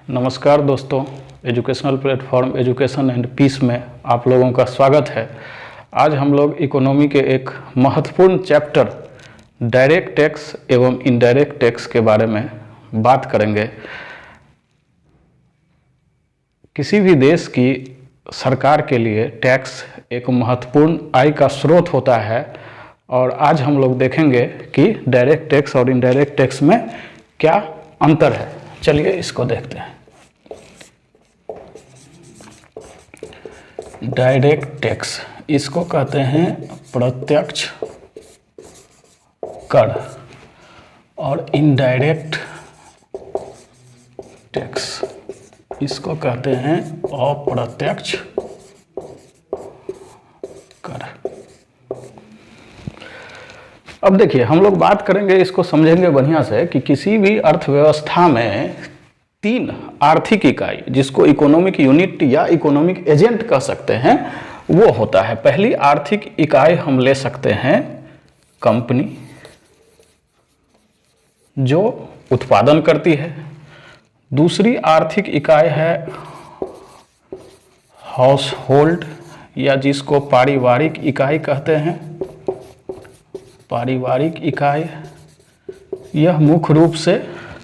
नमस्कार दोस्तों, educational platform education and peace में आप लोगों का स्वागत है। आज हम लोग इकोनॉमी के एक महत्वपूर्ण चैप्टर डायरेक्ट टैक्स एवं इनडायरेक्ट टैक्स के बारे में बात करेंगे। किसी भी देश की सरकार के लिए टैक्स एक महत्वपूर्ण आय का स्रोत होता है और आज हम लोग देखेंगे कि डायरेक्ट टैक्स और इनडायरेक्ट टैक्स में क्या अंतर है। चलिए इसको देखते हैं। डायरेक्ट टैक्स इसको कहते हैं प्रत्यक्ष कर और इनडायरेक्ट टैक्स इसको कहते हैं अप्रत्यक्ष कर। अब देखिए, हम लोग बात करेंगे, इसको समझेंगे बढ़िया से कि किसी भी अर्थव्यवस्था में तीन आर्थिक इकाई, जिसको इकोनॉमिक यूनिट या इकोनॉमिक एजेंट कह सकते हैं, वो होता है। पहली आर्थिक इकाई हम ले सकते हैं कंपनी, जो उत्पादन करती है। दूसरी आर्थिक इकाई है हाउस होल्ड या जिसको पारिवारिक इकाई कहते हैं। पारिवारिक इकाई यह मुख्य रूप से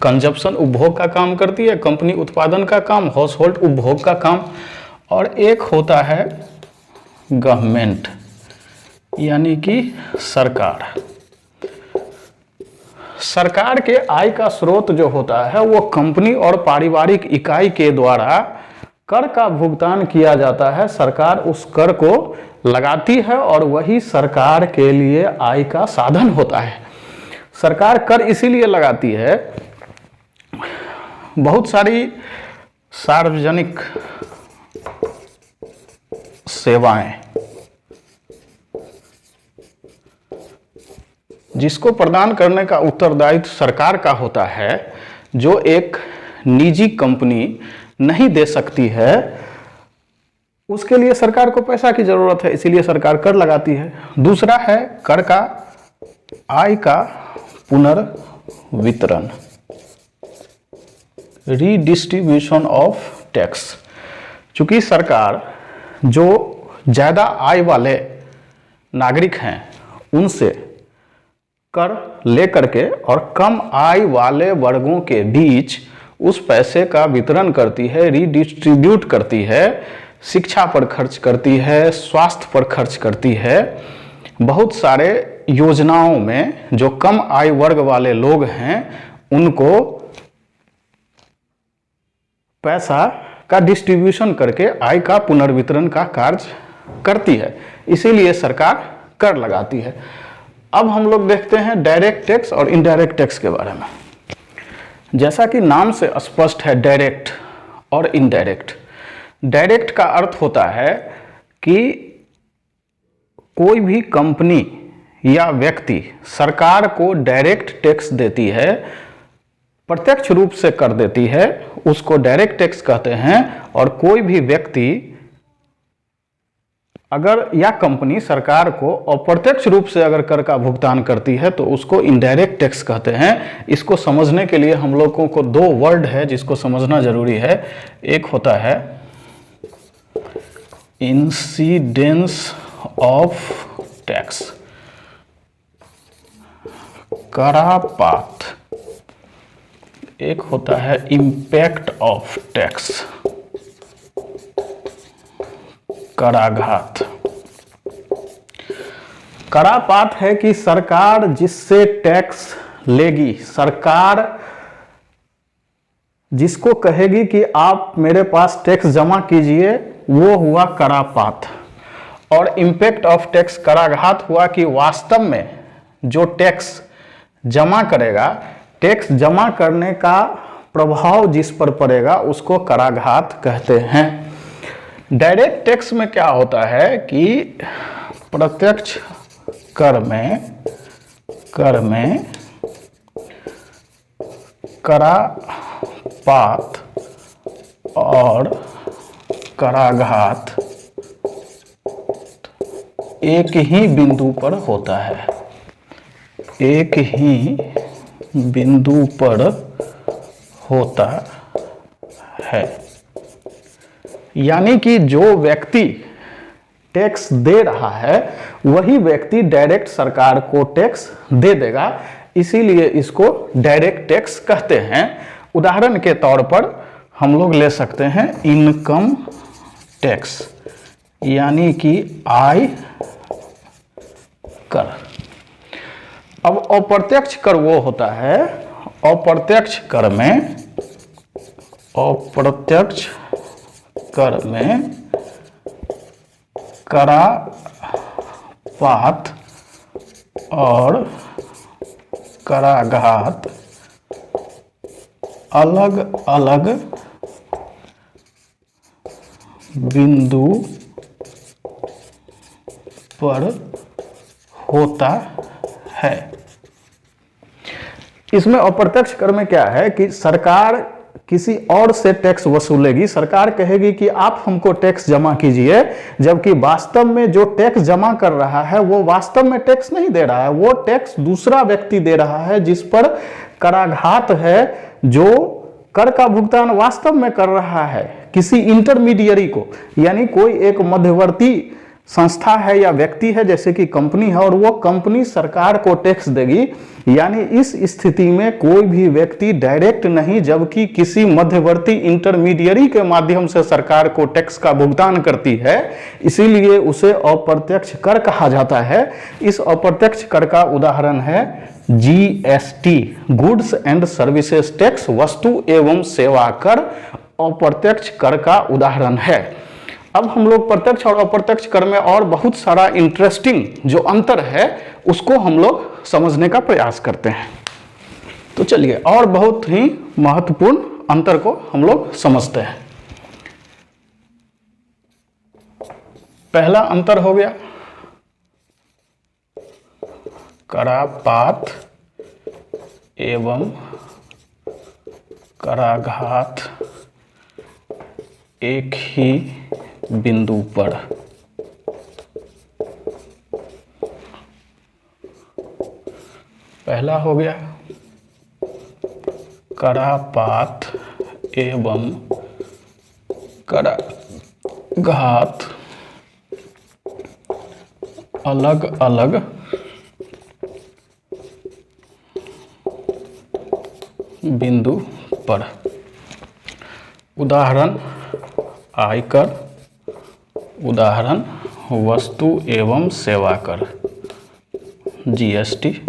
कंजप्शन उपभोग का काम करती है। कंपनी उत्पादन का काम, हाउस होल्ड उपभोग का काम। और एक होता है गवर्नमेंट यानी कि सरकार। सरकार के आय का स्रोत जो होता है वो कंपनी और पारिवारिक इकाई के द्वारा कर का भुगतान किया जाता है। सरकार उस कर को लगाती है और वही सरकार के लिए आय का साधन होता है। सरकार कर इसीलिए लगाती है, बहुत सारी सार्वजनिक सेवाएं जिसको प्रदान करने का उत्तरदायित्व सरकार का होता है, जो एक निजी कंपनी नहीं दे सकती है, उसके लिए सरकार को पैसा की जरूरत है, इसीलिए सरकार कर लगाती है। दूसरा है कर का आय का पुनर्वितरण, रीडिस्ट्रीब्यूशन ऑफ टैक्स। चूंकि सरकार जो ज्यादा आय वाले नागरिक हैं उनसे कर लेकर के और कम आय वाले वर्गों के बीच उस पैसे का वितरण करती है, रीडिस्ट्रीब्यूट करती है। शिक्षा पर खर्च करती है, स्वास्थ्य पर खर्च करती है। बहुत सारे योजनाओं में जो कम आय वर्ग वाले लोग हैं उनको पैसा का डिस्ट्रीब्यूशन करके आय का पुनर्वितरण का कार्य करती है, इसीलिए सरकार कर लगाती है। अब हम लोग देखते हैं डायरेक्ट टैक्स और इनडायरेक्ट टैक्स के बारे में। जैसा कि नाम से स्पष्ट है, डायरेक्ट और इनडायरेक्ट। डायरेक्ट का अर्थ होता है कि कोई भी कंपनी या व्यक्ति सरकार को डायरेक्ट टैक्स देती है, प्रत्यक्ष रूप से कर देती है, उसको डायरेक्ट टैक्स कहते हैं। और कोई भी व्यक्ति अगर या कंपनी सरकार को अप्रत्यक्ष रूप से अगर कर का भुगतान करती है तो उसको इनडायरेक्ट टैक्स कहते हैं। इसको समझने के लिए हम लोगों को दो वर्ड है जिसको समझना जरूरी है। एक होता है इंसिडेंस ऑफ टैक्स, करापात। एक होता है इम्पैक्ट ऑफ टैक्स, कराघात। करापात है कि सरकार जिससे टैक्स लेगी, सरकार जिसको कहेगी कि आप मेरे पास टैक्स जमा कीजिए, वो हुआ करापात। और इम्पैक्ट ऑफ टैक्स, कराघात, हुआ कि वास्तव में जो टैक्स जमा करेगा, टैक्स जमा करने का प्रभाव जिस पर पड़ेगा उसको कराघात कहते हैं। डायरेक्ट टैक्स में क्या होता है कि प्रत्यक्ष कर में करापात और कराघात एक ही बिंदु पर होता है, एक ही बिंदु पर होता है। यानी कि जो व्यक्ति टैक्स दे रहा है वही व्यक्ति डायरेक्ट सरकार को टैक्स दे देगा, इसीलिए इसको डायरेक्ट टैक्स कहते हैं। उदाहरण के तौर पर हम लोग ले सकते हैं इनकम टैक्स, यानी कि आय कर। अब अप्रत्यक्ष कर वो होता है, अप्रत्यक्ष कर में करापात और कराघात अलग अलग बिंदु पर होता है। इसमें अप्रत्यक्ष कर में क्या है कि सरकार किसी और से टैक्स वसूलेगी। सरकार कहेगी कि आप हमको टैक्स जमा कीजिए, जबकि वास्तव में जो टैक्स जमा कर रहा है वो वास्तव में टैक्स नहीं दे रहा है, वो टैक्स दूसरा व्यक्ति दे रहा है जिस पर कराघात है, जो कर का भुगतान वास्तव में कर रहा है किसी इंटरमीडियरी को, यानी कोई एक मध्यवर्ती संस्था है या व्यक्ति है, जैसे कि कंपनी है, और वो कंपनी सरकार को टैक्स देगी। यानी इस स्थिति में कोई भी व्यक्ति डायरेक्ट नहीं, जबकि किसी मध्यवर्ती इंटरमीडियरी के माध्यम से सरकार को टैक्स का भुगतान करती है, इसीलिए उसे अप्रत्यक्ष कर कहा जाता है। इस अप्रत्यक्ष कर का उदाहरण है GST, goods and services tax, वस्तु एवं सेवा कर अप्रत्यक्ष कर का उदाहरण है। अब हम लोग प्रत्यक्ष और अप्रत्यक्ष कर में और बहुत सारा इंटरेस्टिंग जो अंतर है उसको हम लोग समझने का प्रयास करते हैं। तो चलिए और बहुत ही महत्वपूर्ण अंतर को हम लोग समझते हैं। पहला अंतर हो गया करापात एवं कराघात एक ही बिंदु पर। पहला हो गया करापात एवं कराघात अलग अलग बिंदु पर। उदाहरण आयकर, उदाहरण वस्तु एवं सेवा कर जीएसटी।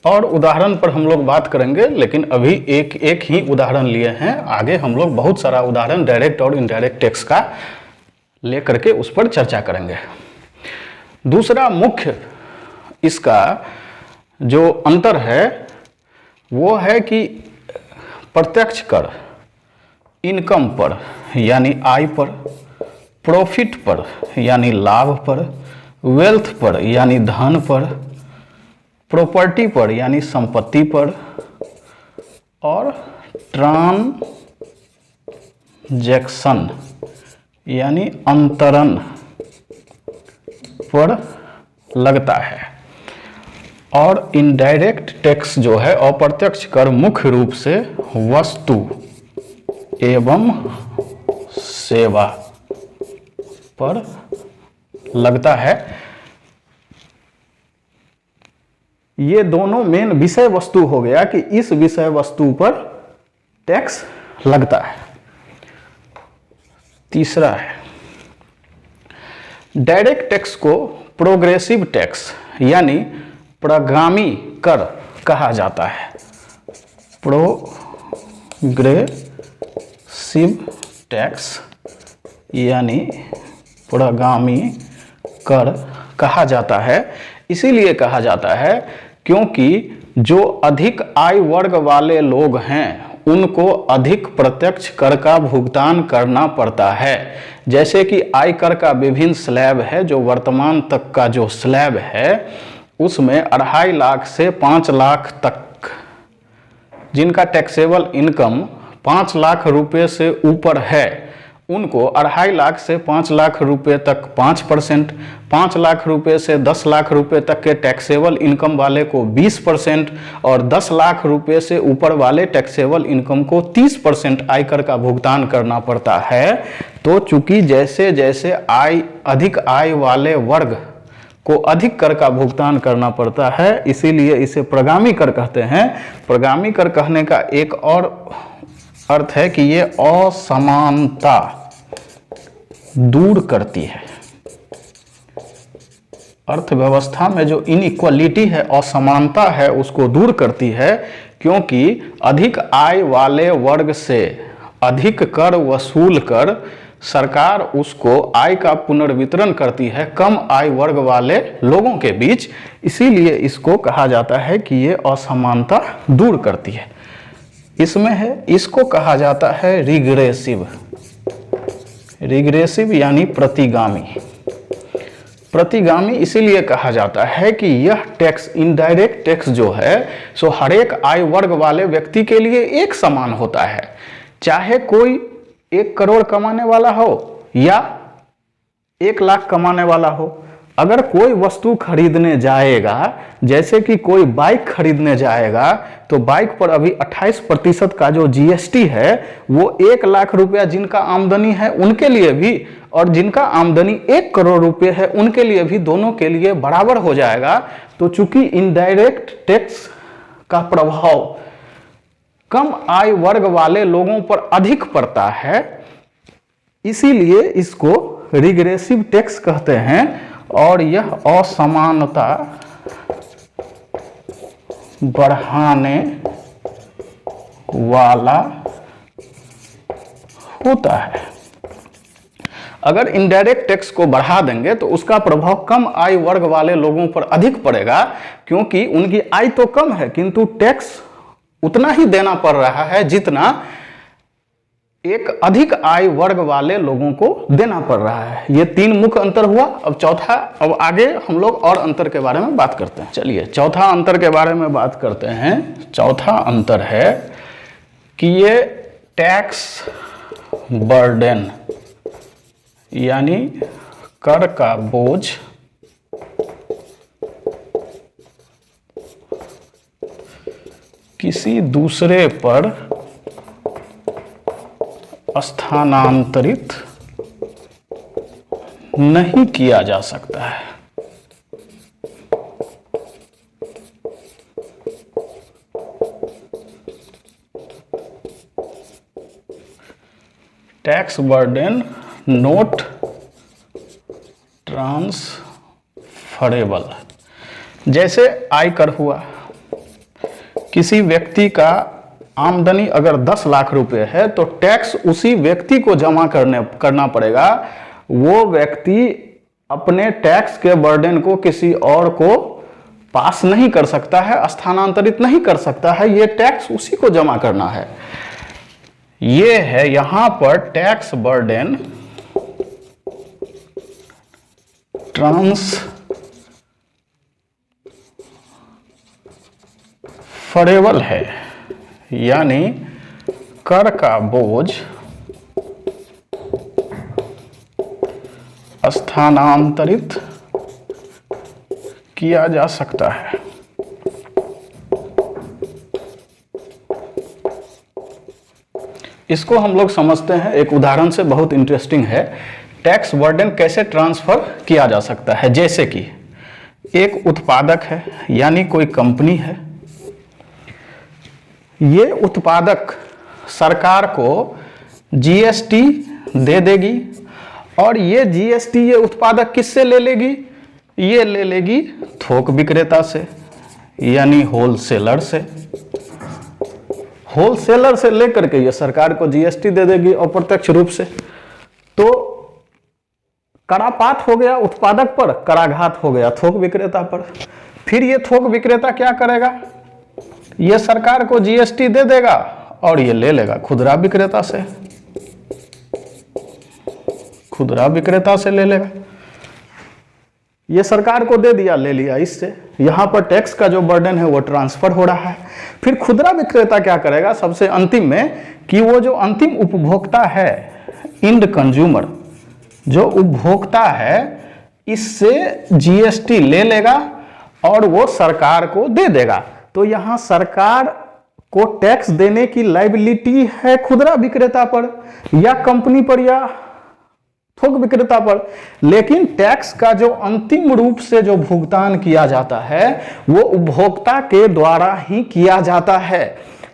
और उदाहरण पर हम लोग बात करेंगे, लेकिन अभी एक एक ही उदाहरण लिए हैं, आगे हम लोग बहुत सारा उदाहरण डायरेक्ट और इनडायरेक्ट टैक्स का लेकर के उस पर चर्चा करेंगे। दूसरा मुख्य इसका जो अंतर है वो है कि प्रत्यक्ष कर इनकम पर यानी आय पर, प्रॉफिट पर यानी लाभ पर, वेल्थ पर यानी धन पर, प्रॉपर्टी पर यानी संपत्ति पर, और ट्रांजैक्शन यानी अंतरण पर लगता है। और इनडायरेक्ट टैक्स जो है अप्रत्यक्ष कर मुख्य रूप से वस्तु एवं सेवा पर लगता है। ये दोनों मेन विषय वस्तु हो गया कि इस विषय वस्तु पर टैक्स लगता है। तीसरा है डायरेक्ट टैक्स को प्रोग्रेसिव टैक्स यानी प्रगामी कर कहा जाता है। प्रोग्रेसिव टैक्स यानी प्रगामी कर कहा जाता है। इसीलिए कहा जाता है क्योंकि जो अधिक आय वर्ग वाले लोग हैं उनको अधिक प्रत्यक्ष कर का भुगतान करना पड़ता है। जैसे कि आयकर का विभिन्न स्लैब है, जो वर्तमान तक का जो स्लैब है उसमें 2.5 लाख से 5 लाख तक जिनका टैक्सेबल इनकम 5 लाख रुपए से ऊपर है उनको 2.5 लाख से 5 लाख रुपए तक 5%, 5 लाख रुपए से 10 लाख रुपए तक के टैक्सेबल इनकम वाले को 20% और 10 लाख रुपए से ऊपर वाले टैक्सेबल इनकम को 30% आयकर का भुगतान करना पड़ता है। तो चूंकि जैसे जैसे अधिक आय वाले वर्ग को अधिक कर का भुगतान करना पड़ता है, इसीलिए इसे प्रगामी कर कहते हैं। प्रगामी कर कहने का एक और अर्थ है कि ये असमानता दूर करती है। अर्थव्यवस्था में जो इनइक्वालिटी है, असमानता है, उसको दूर करती है, क्योंकि अधिक आय वाले वर्ग से अधिक कर वसूल कर सरकार उसको आय का पुनर्वितरण करती है कम आय वर्ग वाले लोगों के बीच। इसीलिए इसको कहा जाता है कि ये असमानता दूर करती है। इसमें है, इसको कहा जाता है रिग्रेसिव। रिग्रेसिव यानी प्रतिगामी। प्रतिगामी इसीलिए कहा जाता है कि यह टैक्स, इनडायरेक्ट टैक्स जो है सो हर एक आय वर्ग वाले व्यक्ति के लिए एक समान होता है, चाहे कोई 1 करोड़ कमाने वाला हो या 1 लाख कमाने वाला हो। अगर कोई वस्तु खरीदने जाएगा, जैसे कि कोई बाइक खरीदने जाएगा, तो बाइक पर अभी 28% का जो जीएसटी है वो 1 लाख रुपया जिनका आमदनी है उनके लिए भी और जिनका आमदनी 1 करोड़ रुपए है उनके लिए भी, दोनों के लिए बराबर हो जाएगा। तो चूंकि इनडायरेक्ट टैक्स का प्रभाव कम आय वर्ग वाले लोगों पर अधिक पड़ता है, इसीलिए इसको रिग्रेसिव टैक्स कहते हैं। और यह असमानता बढ़ाने वाला होता है। अगर इनडायरेक्ट टैक्स को बढ़ा देंगे तो उसका प्रभाव कम आय वर्ग वाले लोगों पर अधिक पड़ेगा, क्योंकि उनकी आय तो कम है किंतु टैक्स उतना ही देना पड़ रहा है जितना एक अधिक आय वर्ग वाले लोगों को देना पड़ रहा है। ये 3 मुख्य अंतर हुआ। अब चौथा, अब आगे हम लोग और अंतर के बारे में बात करते हैं। चलिए चौथा अंतर के बारे में बात करते हैं। चौथा अंतर है कि ये टैक्स बर्डन यानी कर का बोझ किसी दूसरे पर स्थानांतरित नहीं किया जा सकता है। Tax burden not transferable. जैसे आयकर हुआ, किसी व्यक्ति का आमदनी अगर 10 लाख रुपए है तो टैक्स उसी व्यक्ति को जमा करना पड़ेगा। वो व्यक्ति अपने टैक्स के बर्डन को किसी और को पास नहीं कर सकता है, स्थानांतरित नहीं कर सकता है, ये टैक्स उसी को जमा करना है। ये है यहां पर टैक्स बर्डन ट्रांसफरेबल है, यानी कर का बोझ स्थानांतरित किया जा सकता है। इसको हम लोग समझते हैं एक उदाहरण से, बहुत इंटरेस्टिंग है। टैक्स बर्डन कैसे ट्रांसफर किया जा सकता है। जैसे कि एक उत्पादक है, यानी कोई कंपनी है, ये उत्पादक सरकार को जीएसटी दे देगी और ये जीएसटी ये उत्पादक किससे ले लेगी? ये ले लेगी थोक विक्रेता से, यानी होलसेलर से। होलसेलर से लेकर के ये सरकार को जीएसटी दे देगी अप्रत्यक्ष रूप से। तो करापात हो गया उत्पादक पर, कराघात हो गया थोक विक्रेता पर। फिर ये थोक विक्रेता क्या करेगा? ये सरकार को जीएसटी दे देगा और ये ले लेगा खुदरा विक्रेता से, खुदरा विक्रेता से ले लेगा। ये सरकार को दे दिया, ले लिया इससे। यहां पर टैक्स का जो बर्डन है वो ट्रांसफर हो रहा है। फिर खुदरा विक्रेता क्या करेगा सबसे अंतिम में, कि वो जो अंतिम उपभोक्ता है इंड कंज्यूमर, जो उपभोक्ता है, इससे जीएसटी ले लेगा और वो सरकार को दे देगा। तो यहां सरकार को टैक्स देने की लायबिलिटी है खुदरा विक्रेता पर या कंपनी पर या थोक विक्रेता पर, लेकिन टैक्स का जो अंतिम रूप से जो भुगतान किया जाता है वो उपभोक्ता के द्वारा ही किया जाता है।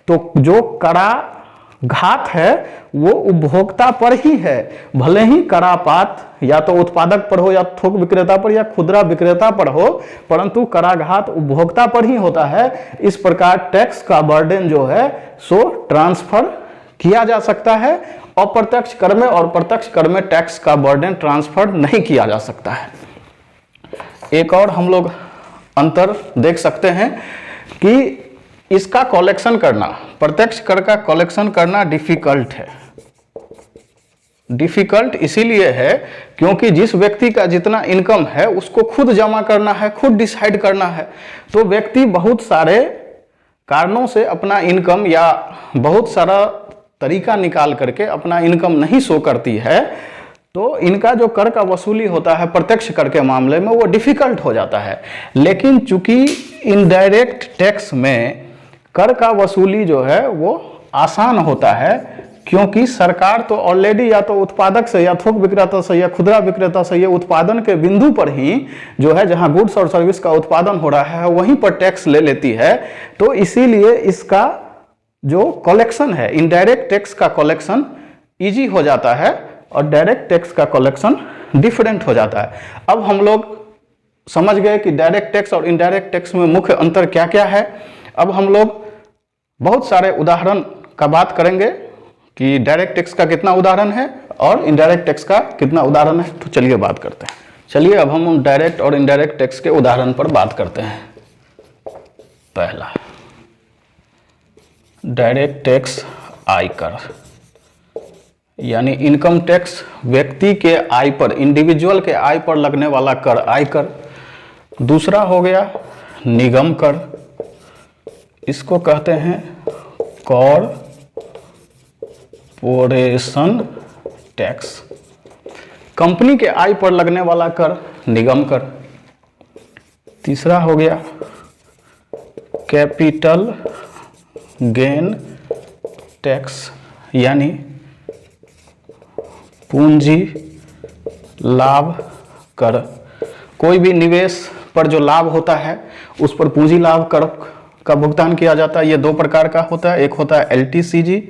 तो जो कराघात है वो उपभोक्ता पर ही है, भले ही करापात या तो उत्पादक पर हो या थोक विक्रेता पर या खुदरा विक्रेता पर हो, परंतु कराघात उपभोक्ता पर ही होता है। इस प्रकार टैक्स का बर्डन जो है सो ट्रांसफर किया जा सकता है। अप्रत्यक्ष कर में और प्रत्यक्ष कर में टैक्स का बर्डन ट्रांसफर नहीं किया जा सकता है। एक और हम लोग अंतर देख सकते हैं कि इसका कलेक्शन करना, प्रत्यक्ष कर का कलेक्शन करना डिफिकल्ट है। डिफिकल्ट इसीलिए है क्योंकि जिस व्यक्ति का जितना इनकम है उसको खुद जमा करना है, खुद डिसाइड करना है। तो व्यक्ति बहुत सारे कारणों से अपना इनकम या बहुत सारा तरीका निकाल करके अपना इनकम नहीं शो करती है, तो इनका जो कर का वसूली होता है प्रत्यक्ष कर के मामले में वो डिफिकल्ट हो जाता है। लेकिन चूंकि इनडायरेक्ट टैक्स में कर का वसूली जो है वो आसान होता है, क्योंकि सरकार तो ऑलरेडी या तो उत्पादक से या थोक विक्रेता से या खुदरा विक्रेता से ये उत्पादन के बिंदु पर ही जो है जहां गुड्स और सर्विस का उत्पादन हो रहा है वहीं पर टैक्स ले लेती है। तो इसीलिए इसका जो कलेक्शन है, इनडायरेक्ट टैक्स का कलेक्शन इजी हो जाता है और डायरेक्ट टैक्स का कलेक्शन डिफरेंट हो जाता है। अब हम लोग समझ गए कि डायरेक्ट टैक्स और इनडायरेक्ट टैक्स में मुख्य अंतर क्या क्या है। अब हम लोग बहुत सारे उदाहरण का बात करेंगे कि डायरेक्ट टैक्स का कितना उदाहरण है और इनडायरेक्ट टैक्स का कितना उदाहरण है। तो चलिए बात करते हैं। चलिए अब हम डायरेक्ट और इनडायरेक्ट टैक्स के उदाहरण पर बात करते हैं। पहला डायरेक्ट टैक्स आयकर, यानी इनकम टैक्स, व्यक्ति के आय पर, इंडिविजुअल के आय पर लगने वाला कर आयकर। दूसरा हो गया निगम कर, इसको कहते हैं कॉरपोरेशन टैक्स। कंपनी के आय पर लगने वाला कर निगम कर। तीसरा हो गया कैपिटल गेन टैक्स, यानी पूंजी लाभ कर। कोई भी निवेश पर जो लाभ होता है उस पर पूंजी लाभ कर का भुगतान किया जाता है। ये दो प्रकार का होता है, एक होता है LTCG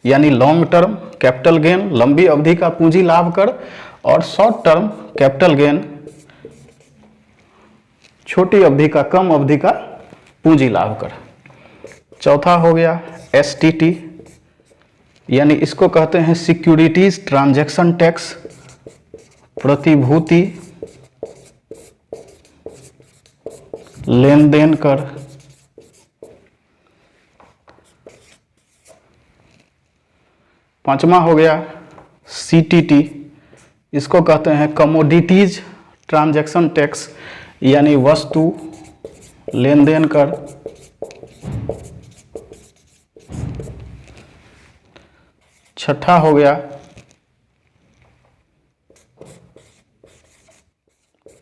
यानी लॉन्ग टर्म कैपिटल गेन, लंबी अवधि का पूंजी लाभ कर, और शॉर्ट टर्म कैपिटल गेन, छोटी अवधि का, कम अवधि का पूंजी लाभ कर। चौथा हो गया STT, यानी इसको कहते हैं सिक्योरिटीज ट्रांजैक्शन टैक्स, प्रतिभूति लेन देन कर। पांचवा हो गया CTT, इसको कहते हैं कमोडिटीज ट्रांजैक्शन टैक्स, यानी वस्तु लेन देन कर। छठा हो गया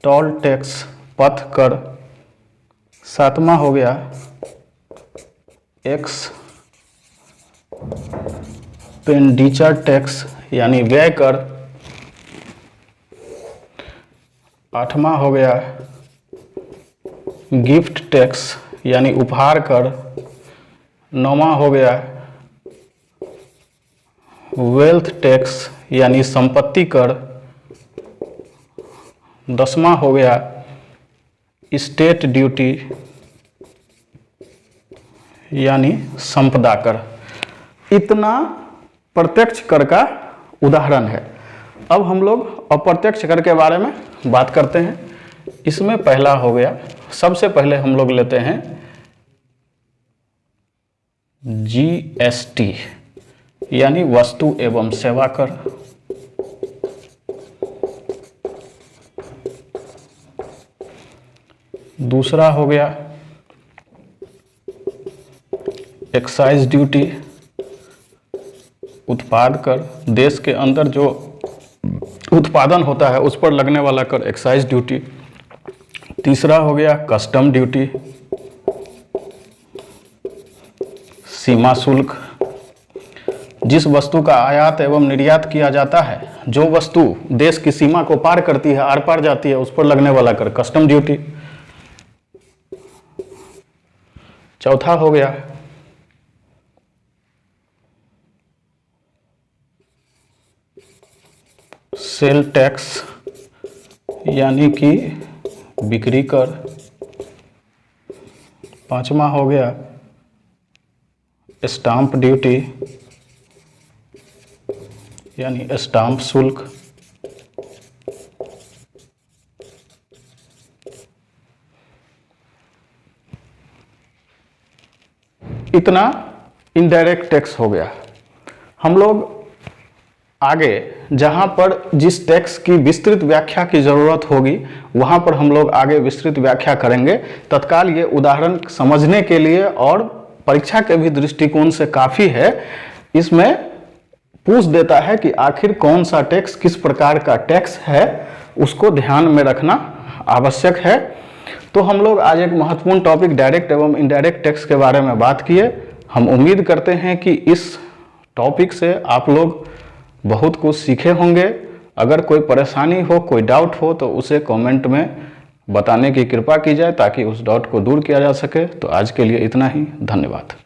टोल टैक्स, पथ कर। सातवां हो गया एक्सपेंडिचर टैक्स, यानी व्यय कर। आठवां हो गया गिफ्ट टैक्स, यानी उपहार कर। नौवां हो गया वेल्थ टैक्स, यानी संपत्ति कर। 10वां हो गया स्टेट ड्यूटी, यानी संपदा कर। इतना प्रत्यक्ष कर का उदाहरण है। अब हम लोग अप्रत्यक्ष कर के बारे में बात करते हैं। इसमें पहला हो गया, सबसे पहले हम लोग लेते हैं GST, यानी वस्तु एवं सेवा कर। दूसरा हो गया एक्साइज ड्यूटी, उत्पाद कर, देश के अंदर जो उत्पादन होता है उस पर लगने वाला कर एक्साइज ड्यूटी। तीसरा हो गया कस्टम ड्यूटी, सीमा शुल्क। जिस वस्तु का आयात एवं निर्यात किया जाता है, जो वस्तु देश की सीमा को पार करती है, आर पार जाती है, उस पर लगने वाला कर कस्टम ड्यूटी। चौथा हो गया सेल टैक्स यानी कि बिक्री कर। पांचवा हो गया स्टाम्प ड्यूटी यानी स्टाम्प शुल्क। इतना इनडायरेक्ट टैक्स हो गया। हम लोग आगे जहां पर जिस टैक्स की विस्तृत व्याख्या की जरूरत होगी वहां पर हम लोग आगे विस्तृत व्याख्या करेंगे। तत्काल ये उदाहरण समझने के लिए और परीक्षा के भी दृष्टिकोण से काफी है। इसमें पूछ देता है कि आखिर कौन सा टैक्स किस प्रकार का टैक्स है, उसको ध्यान में रखना आवश्यक है। तो हम लोग आज एक महत्वपूर्ण टॉपिक डायरेक्ट एवं इनडायरेक्ट टैक्स के बारे में बात किए। हम उम्मीद करते हैं कि इस टॉपिक से आप लोग बहुत कुछ सीखे होंगे। अगर कोई परेशानी हो, कोई डाउट हो तो उसे कमेंट में बताने की कृपा की जाए ताकि उस डाउट को दूर किया जा सके। तो आज के लिए इतना ही, धन्यवाद।